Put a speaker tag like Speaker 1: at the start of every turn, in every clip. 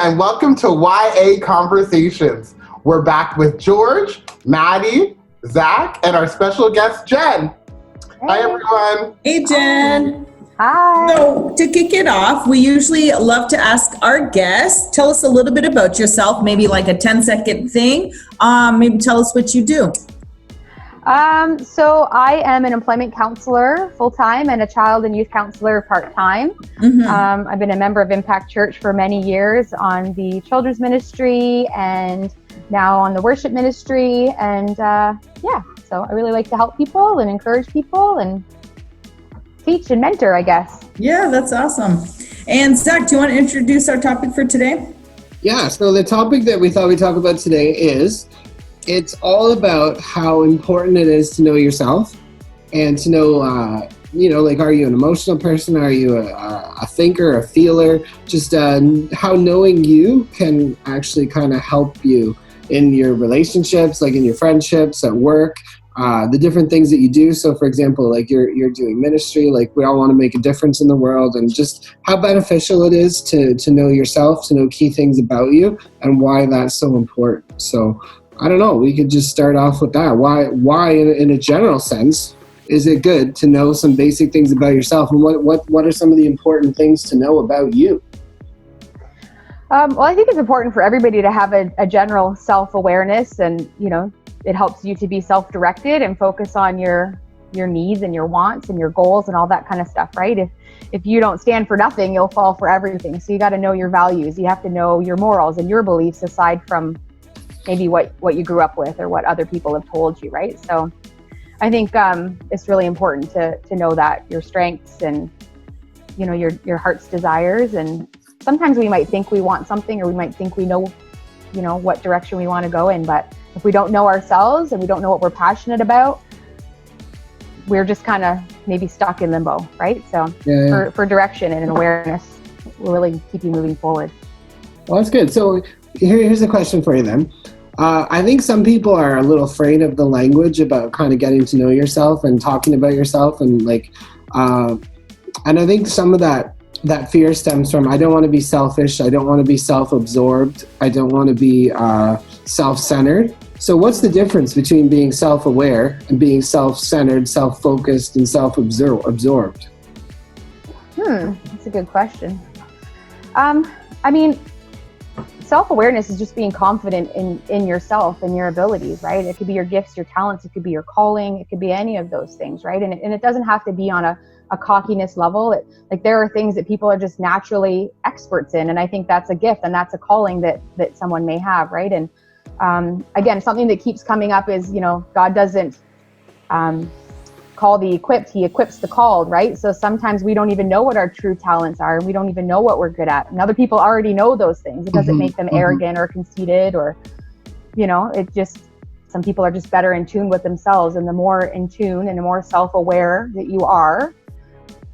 Speaker 1: and welcome to YA Conversations. We're back with George, Maddie, Zach, and our special guest, Jen.
Speaker 2: Hey.
Speaker 1: Hi, everyone.
Speaker 3: Hey, Jen.
Speaker 2: Hi.
Speaker 3: So to kick it off, we usually love to ask our guests, tell us a little bit about yourself, maybe like a 10-second thing. Maybe tell us what you do.
Speaker 2: So I am an employment counselor full-time and a child and youth counselor part-time.
Speaker 3: Mm-hmm.
Speaker 2: I've been a member of Impact Church for many years on the children's ministry and now on the worship ministry. And so I really like to help people and encourage people and teach and mentor, I guess.
Speaker 3: Yeah, that's awesome. And Zach, do you want to introduce our topic for today?
Speaker 4: Yeah, so the topic that we thought we'd talk about today is it's all about how important it is to know yourself and to know, like, are you an emotional person? Are you a thinker, a feeler? Just how knowing you can actually kind of help you in your relationships, like in your friendships, at work, the different things that you do. So, for example, like you're doing ministry, like we all want to make a difference in the world, and just how beneficial it is to know yourself, to know key things about you, and why that's so important. So, I don't know, we could just start off with that. Why in a general sense, is it good to know some basic things about yourself? And what are some of the important things to know about you?
Speaker 2: Well, I think it's important for everybody to have a general self-awareness, and, it helps you to be self-directed and focus on your needs and your wants and your goals and all that kind of stuff, right? If you don't stand for nothing, you'll fall for everything. So you got to know your values. You have to know your morals and your beliefs aside from maybe what you grew up with or what other people have told you, right? So I think it's really important to know that your strengths and, your heart's desires. And sometimes we might think we want something, or we might think we know, what direction we want to go in. But if we don't know ourselves and we don't know what we're passionate about, we're just kind of maybe stuck in limbo, right? So For direction and awareness will really keep you moving forward.
Speaker 4: Well, that's good. So here's a question for you then. I think some people are a little afraid of the language about kind of getting to know yourself and talking about yourself, and and I think some of that fear stems from, I don't want to be selfish, I don't want to be self-absorbed, I don't want to be self-centered. So what's the difference between being self-aware and being self-centered, self-focused, and self-absorbed?
Speaker 2: That's a good question. Self-awareness is just being confident in yourself and your abilities, right? It could be your gifts, your talents, it could be your calling, it could be any of those things, right? And it doesn't have to be on a cockiness level. There are things that people are just naturally experts in, and I think that's a gift and that's a calling that someone may have, right? And again, something that keeps coming up is, God doesn't call the equipped, he equips the called, right? So sometimes we don't even know what our true talents are, and we don't even know what we're good at. And other people already know those things. It doesn't make them arrogant or conceited, or, some people are just better in tune with themselves. And the more in tune and the more self-aware that you are,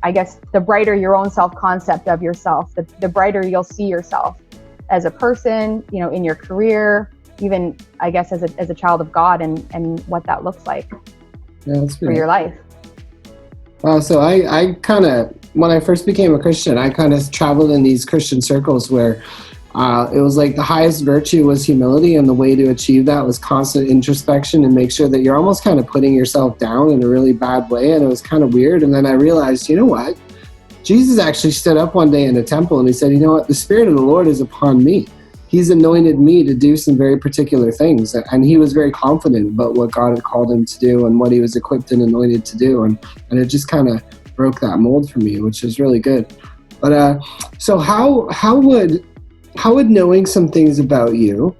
Speaker 2: I guess the brighter your own self-concept of yourself, the brighter you'll see yourself as a person, in your career, even, I guess, as a child of God, and what that looks like.
Speaker 4: Yeah, that's
Speaker 2: for your life.
Speaker 4: Well, so I kind of, when I first became a Christian, I kind of traveled in these Christian circles where it was like the highest virtue was humility, and the way to achieve that was constant introspection and make sure that you're almost kind of putting yourself down in a really bad way. And it was kind of weird. And then I realized, you know what? Jesus actually stood up one day in the temple and he said, you know what? The Spirit of the Lord is upon me. He's anointed me to do some very particular things. And he was very confident about what God had called him to do and what he was equipped and anointed to do. And it just kind of broke that mold for me, which is really good. But so how would knowing some things about you,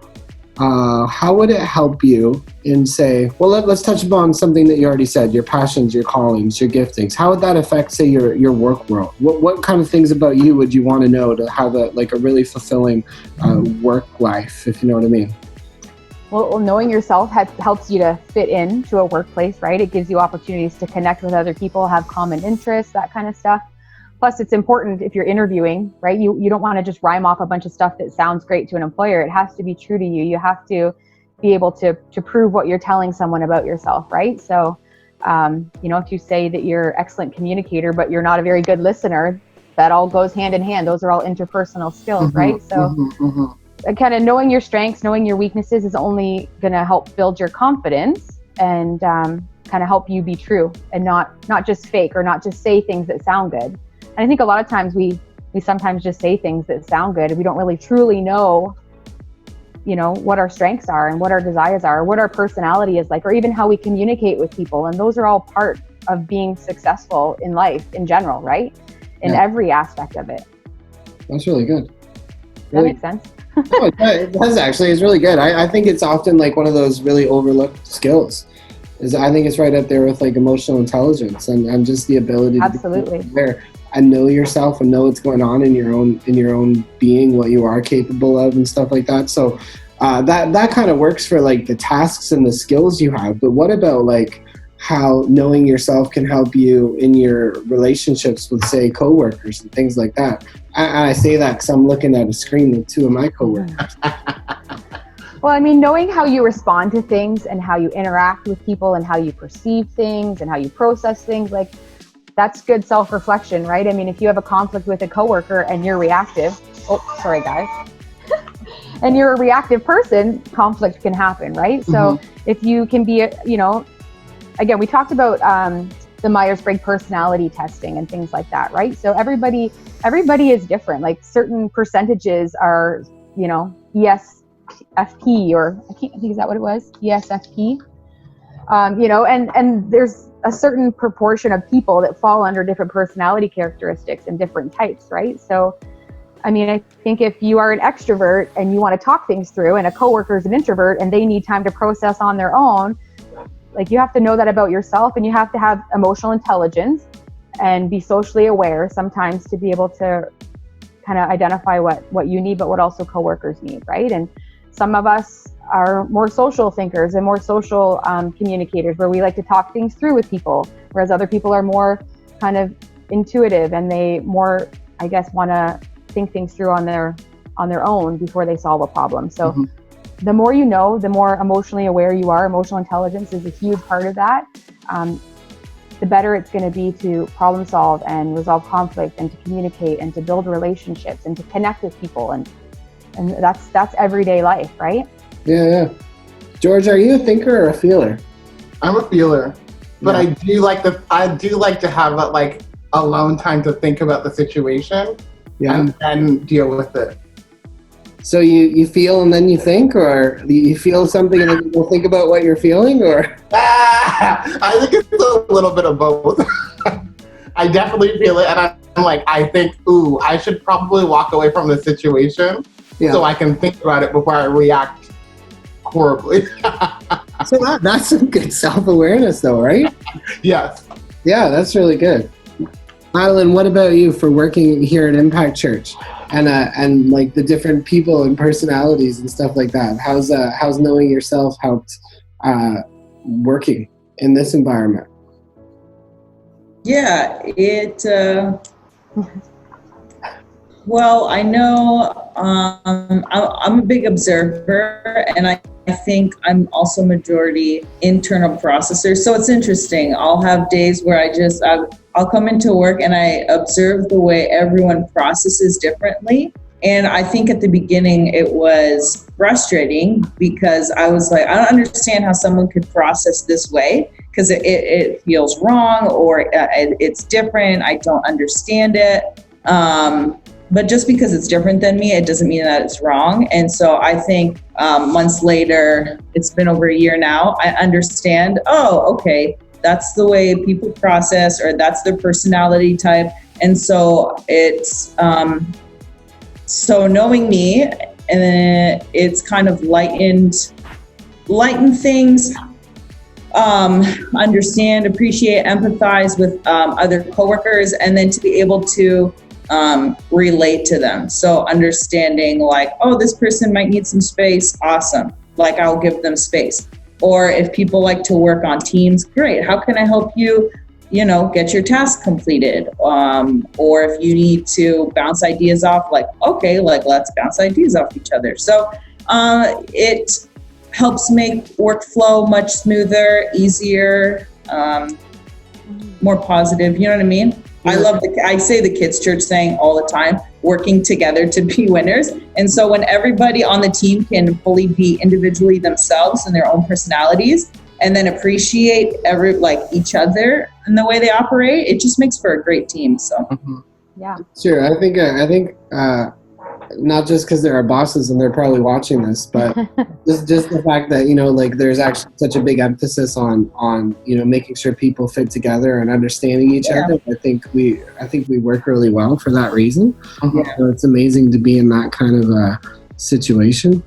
Speaker 4: how would it help you in, say, well, let's touch upon something that you already said, your passions, your callings, your giftings. How would that affect, say, your work world? What kind of things about you would you want to know to have a really fulfilling work life, if you know what I mean?
Speaker 2: Well, knowing yourself helps you to fit into a workplace, right? It gives you opportunities to connect with other people, have common interests, that kind of stuff. Plus, it's important if you're interviewing, right? You don't want to just rhyme off a bunch of stuff that sounds great to an employer. It has to be true to you. You have to be able to prove what you're telling someone about yourself, right? So, if you say that you're an excellent communicator, but you're not a very good listener, that all goes hand in hand. Those are all interpersonal skills, right? So kind of knowing your strengths, knowing your weaknesses is only going to help build your confidence and kind of help you be true and not just fake or not just say things that sound good. And I think a lot of times we sometimes just say things that sound good and we don't really truly know, what our strengths are and what our desires are, what our personality is like, or even how we communicate with people. And those are all part of being successful in life in general, right? In every aspect of it.
Speaker 4: That's really good.
Speaker 2: Does that make sense?
Speaker 4: Oh, it does actually. It's really good. I think it's often like one of those really overlooked skills. I think it's right up there with like emotional intelligence and just the ability to be aware and know yourself and know what's going on in your own being, what you are capable of and stuff like that. So that kind of works for like the tasks and the skills you have. But what about like how knowing yourself can help you in your relationships with, say, coworkers and things like that? I say that because I'm looking at a screen with two of my coworkers.
Speaker 2: Well, I mean, knowing how you respond to things and how you interact with people and how you perceive things and how you process things, like that's good self-reflection, right? I mean, if you have a conflict with a coworker and you're reactive, sorry guys, and you're a reactive person, conflict can happen, right? So if you can be, again, we talked about the Myers-Briggs personality testing and things like that, right? So everybody is different. Like certain percentages are, ESFP, or I think is that what it was? ESFP. And there's a certain proportion of people that fall under different personality characteristics and different types, right? So, I mean, I think if you are an extrovert and you want to talk things through and a coworker is an introvert and they need time to process on their own, like you have to know that about yourself, and you have to have emotional intelligence and be socially aware sometimes to be able to kind of identify what you need, but what also coworkers need, right? And some of us are more social thinkers and more social communicators, where we like to talk things through with people, whereas other people are more kind of intuitive and they more, I guess, want to think things through on their own before they solve a problem. So the more you know, the more emotionally aware you are. Emotional intelligence is a huge part of that. The better it's going to be to problem solve and resolve conflict and to communicate and to build relationships and to connect with people. And that's everyday life, right?
Speaker 4: Yeah. George, are you a thinker or a feeler?
Speaker 1: I'm a feeler, but I do like to have like alone time to think about the situation and then deal with it.
Speaker 4: So you feel and then you think, or you feel something and then you think about what you're feeling, or?
Speaker 1: I think it's a little bit of both. I definitely feel it, and I'm like, I think, I should probably walk away from the situation so I can think about it before I react horribly.
Speaker 4: So that's some good self-awareness though, right?
Speaker 1: Yes.
Speaker 4: Yeah, that's really good. Madeline, what about you for working here at Impact Church and like the different people and personalities and stuff like that? How's knowing yourself helped working in this environment?
Speaker 3: Yeah, well, I know I'm a big observer, and I think I'm also majority internal processor. So it's interesting. I'll have days where I'll come into work and I observe the way everyone processes differently. And I think at the beginning it was frustrating because I was like, I don't understand how someone could process this way, because it feels wrong or it's different. I don't understand it. But just because it's different than me, it doesn't mean that it's wrong. And so I think months later, it's been over a year now, I understand, okay, that's the way people process, or that's their personality type. And so it's, so knowing me, and then it's kind of lighten things, understand, appreciate, empathize with other coworkers, and then to be able to relate to them. So understanding like, this person might need some space. Awesome. Like I'll give them space. Or if people like to work on teams, great. How can I help you, get your task completed? Or if you need to bounce ideas off, like, okay, like let's bounce ideas off each other. So it helps make workflow much smoother, easier, more positive. You know what I mean? I say the kids' church saying all the time, working together to be winners. And so when everybody on the team can fully be individually themselves and their own personalities, and then appreciate each other and the way they operate, it just makes for a great team. So,
Speaker 2: yeah,
Speaker 4: sure. I think not just because there are bosses and they're probably watching this, but just the fact that, you know, like there's actually such a big emphasis on, you know, making sure people fit together and understanding each other. I think we work really well for that reason. So it's amazing to be in that kind of a situation.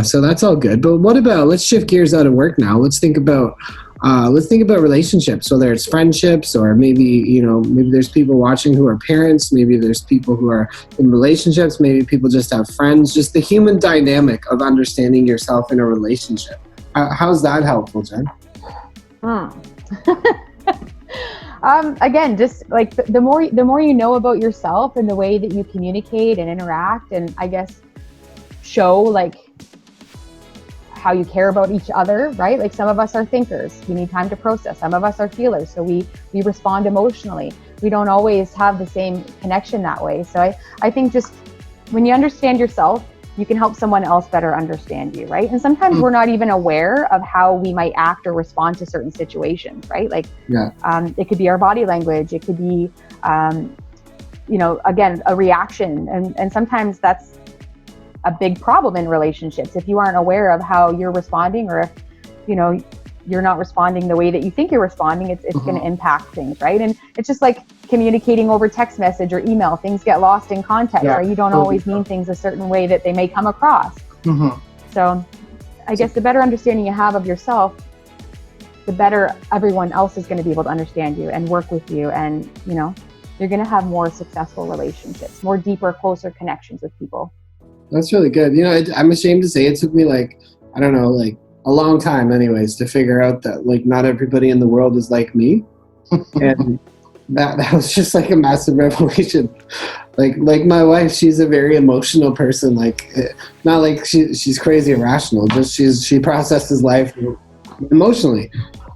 Speaker 4: So that's all good. But what about, let's shift gears out of work now. Let's think about relationships, whether it's friendships or maybe there's people watching who are parents, maybe there's people who are in relationships, maybe people just have friends, just the human dynamic of understanding yourself in a relationship. How's that helpful, Jen?
Speaker 2: Again, just like the more you know about yourself and the way that you communicate and interact and I guess show like how you care about each other, right? Like some of us are thinkers, we need time to process. Some of us are feelers, so we respond emotionally. We don't always have the same connection that way. So I think just when you understand yourself, you can help someone else better understand you, right? And sometimes we're not even aware of how we might act or respond to certain situations, right? Like it could be our body language, it could be again, a reaction. And sometimes that's a big problem in relationships if you aren't aware of how you're responding, or if you're not responding the way that you think you're responding, it's going to impact things, right? And it's just like communicating over text message or email. Things get lost in context, right? You don't always mean things a certain way that they may come across. So I guess the better understanding you have of yourself, the better everyone else is going to be able to understand you and work with you, and you're going to have more successful relationships, more deeper, closer connections with people.
Speaker 4: That's really good. I'm ashamed to say it took me a long time anyways to figure out that like not everybody in the world is like me. And that was just like a massive revelation. Like my wife, she's a very emotional person, like not like she's crazy irrational, just she processes life emotionally.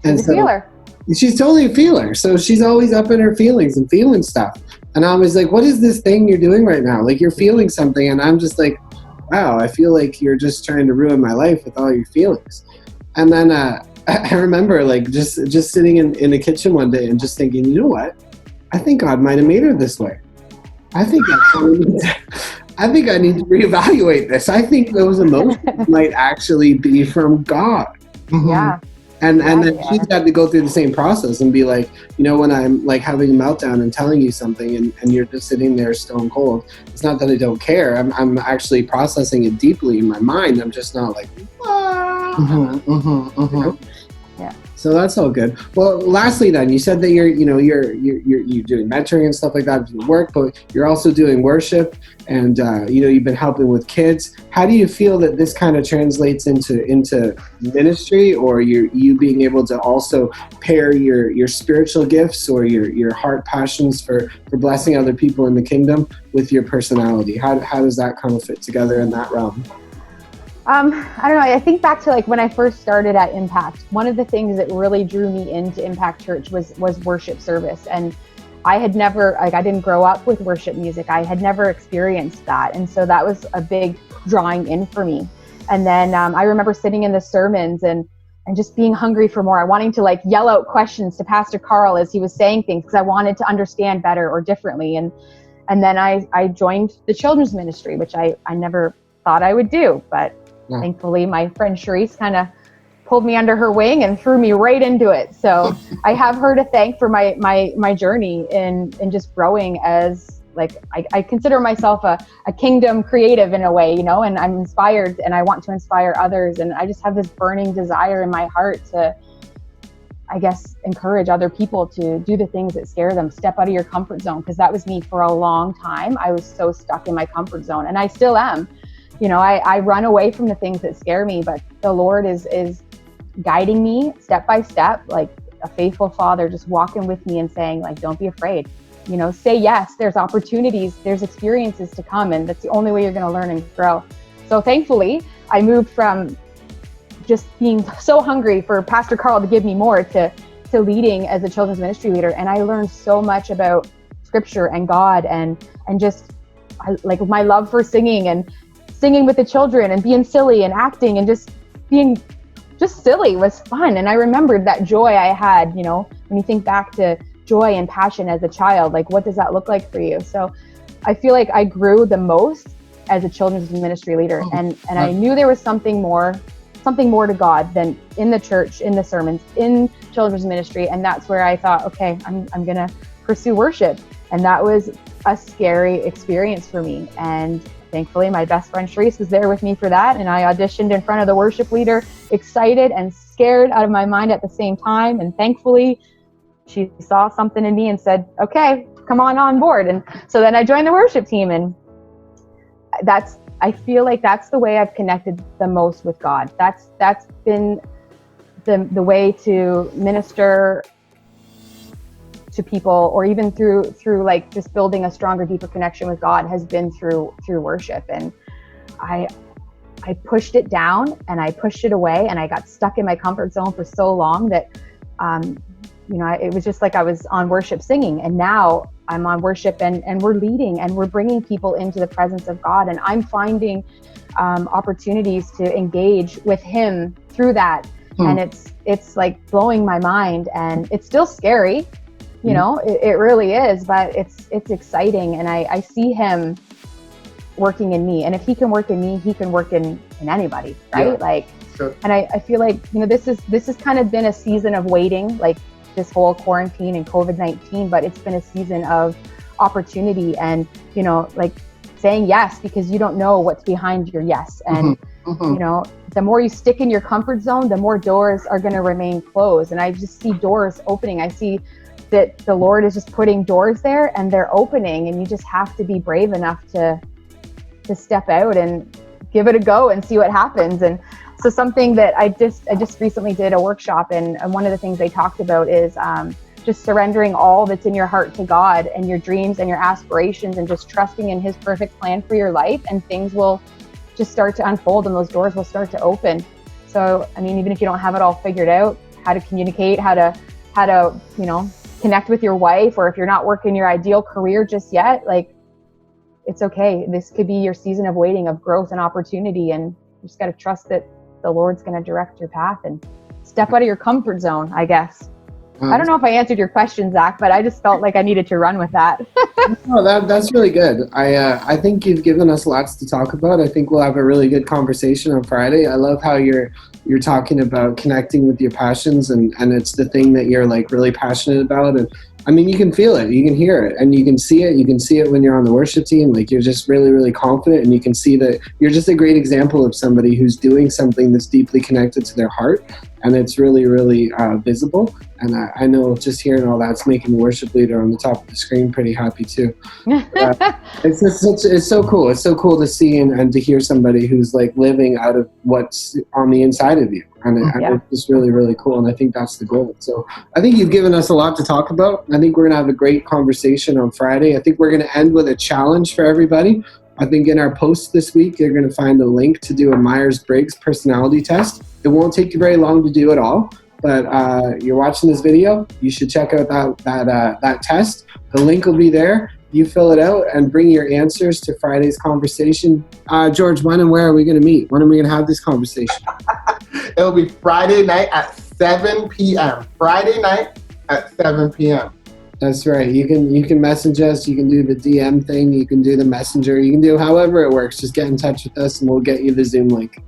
Speaker 4: And
Speaker 2: she's a feeler.
Speaker 4: She's totally a feeler. So she's always up in her feelings and feeling stuff. And I'm always like, what is this thing you're doing right now? Like you're feeling something. And I'm just like, wow, I feel like you're just trying to ruin my life with all your feelings. And then I remember like just sitting in the kitchen one day and just thinking, you know what? I think God might have made her this way. I think I need to reevaluate this. I think those emotions might actually be from God.
Speaker 2: Yeah.
Speaker 4: And then she's got to go through the same process and be like, when I'm like having a meltdown and telling you something and you're just sitting there stone cold, it's not that I don't care. I'm actually processing it deeply in my mind. I'm just not like,
Speaker 2: Yeah.
Speaker 4: So that's all good. Well, lastly, then you said that you're doing mentoring and stuff like that at work, but you're also doing worship, and you've been helping with kids. How do you feel that this kind of translates into ministry, or you being able to also pair your spiritual gifts or your heart passions for blessing other people in the kingdom with your personality? How does that kind of fit together in that realm?
Speaker 2: I don't know. I think back to like when I first started at Impact, one of the things that really drew me into Impact Church was worship service. And I had never, I didn't grow up with worship music. I had never experienced that. And so that was a big drawing in for me. And then I remember sitting in the sermons and just being hungry for more. I wanting to like yell out questions to Pastor Carl as he was saying things because I wanted to understand better or differently. And then I joined the children's ministry, which I never thought I would do, but thankfully, my friend Charisse kind of pulled me under her wing and threw me right into it. So I have her to thank for my journey in just growing as like, I consider myself a kingdom creative in a way, and I'm inspired and I want to inspire others. And I just have this burning desire in my heart to, I guess, encourage other people to do the things that scare them, step out of your comfort zone. Because that was me for a long time. I was so stuck in my comfort zone, and I still am. I run away from the things that scare me, but the Lord is guiding me step by step, like a faithful father, just walking with me and saying, like, don't be afraid, say yes, there's opportunities, there's experiences to come, and that's the only way you're going to learn and grow. So thankfully, I moved from just being so hungry for Pastor Carl to give me more to leading as a children's ministry leader. And I learned so much about scripture and God and just like my love for singing and singing with the children and being silly and acting and just being just silly was fun. And I remembered that joy I had, you know, when you think back to joy and passion as a child, like what does that look like for you? So I feel like I grew the most as a children's ministry leader. And I knew there was something more to God than in the church, in the sermons, in children's ministry. And that's where I thought, okay, I'm going to pursue worship. And that was a scary experience for me. And thankfully, my best friend Sharice was there with me for that. And I auditioned in front of the worship leader, excited and scared out of my mind at the same time. And thankfully, she saw something in me and said, okay, come on board. And so then I joined the worship team. And I feel like that's the way I've connected the most with God. That's been the way to minister to people, or even through like just building a stronger, deeper connection with God has been through worship. And I pushed it down and I pushed it away, and I got stuck in my comfort zone for so long that it was just like I was on worship singing, and now I'm on worship and we're leading and we're bringing people into the presence of God, and I'm finding opportunities to engage with Him through that. And it's like blowing my mind, and it's still scary, you know, it really is, but it's exciting, and I see Him working in me. And if He can work in me, He can work in anybody, right? Yeah. Like, sure. And I feel like, you know, this has kind of been a season of waiting, like this whole quarantine and COVID-19, but it's been a season of opportunity and, you know, like saying yes, because you don't know what's behind your yes. And, you know, the more you stick in your comfort zone, the more doors are going to remain closed. And I just see doors opening. I see that the Lord is just putting doors there and they're opening, and you just have to be brave enough to step out and give it a go and see what happens. And so something that I just recently did a workshop, and one of the things they talked about is just surrendering all that's in your heart to God and your dreams and your aspirations, and just trusting in His perfect plan for your life, and things will just start to unfold and those doors will start to open. So, I mean, even if you don't have it all figured out, how to communicate, how to, you know, connect with your wife, or if you're not working your ideal career just yet, like, it's okay. This could be your season of waiting, of growth and opportunity. And you just got to trust that the Lord's going to direct your path and step out of your comfort zone, I guess. I don't know if I answered your question, Zach, but I just felt like I needed to run with that.
Speaker 4: No, that's really good. I think you've given us lots to talk about. I think we'll have a really good conversation on Friday. I love how you're talking about connecting with your passions, and it's the thing that you're like really passionate about. And I mean, you can feel it, you can hear it, and you can see it. You can see it when you're on the worship team. Like, you're just really, really confident, and you can see that you're just a great example of somebody who's doing something that's deeply connected to their heart, and it's really, really visible. And I know just hearing all that's making the worship leader on the top of the screen pretty happy too. It's so cool. It's so cool to see and to hear somebody who's like living out of what's on the inside of you. And it's just really, really cool. And I think that's the goal. So I think you've given us a lot to talk about. I think we're going to have a great conversation on Friday. I think we're going to end with a challenge for everybody. I think in our post this week, you're going to find a link to do a Myers-Briggs personality test. It won't take you very long to do it all. But you're watching this video, you should check out that test. The link will be there. You fill it out and bring your answers to Friday's conversation. George, when and where are we going to meet? When are we going to have this conversation?
Speaker 1: It'll be Friday night at 7 p.m. Friday night at 7 p.m.
Speaker 4: That's right. You can message us. You can do the DM thing. You can do the messenger. You can do however it works. Just get in touch with us and we'll get you the Zoom link.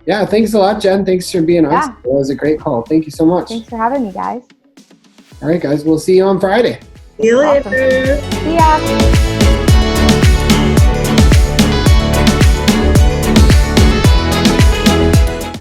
Speaker 4: Yeah, thanks a lot, Jen. Thanks for being on. Yeah. It was a great call. Thank you so much.
Speaker 2: Thanks for having me, guys.
Speaker 4: All right, guys. We'll see you on Friday.
Speaker 3: See you later.
Speaker 2: See ya.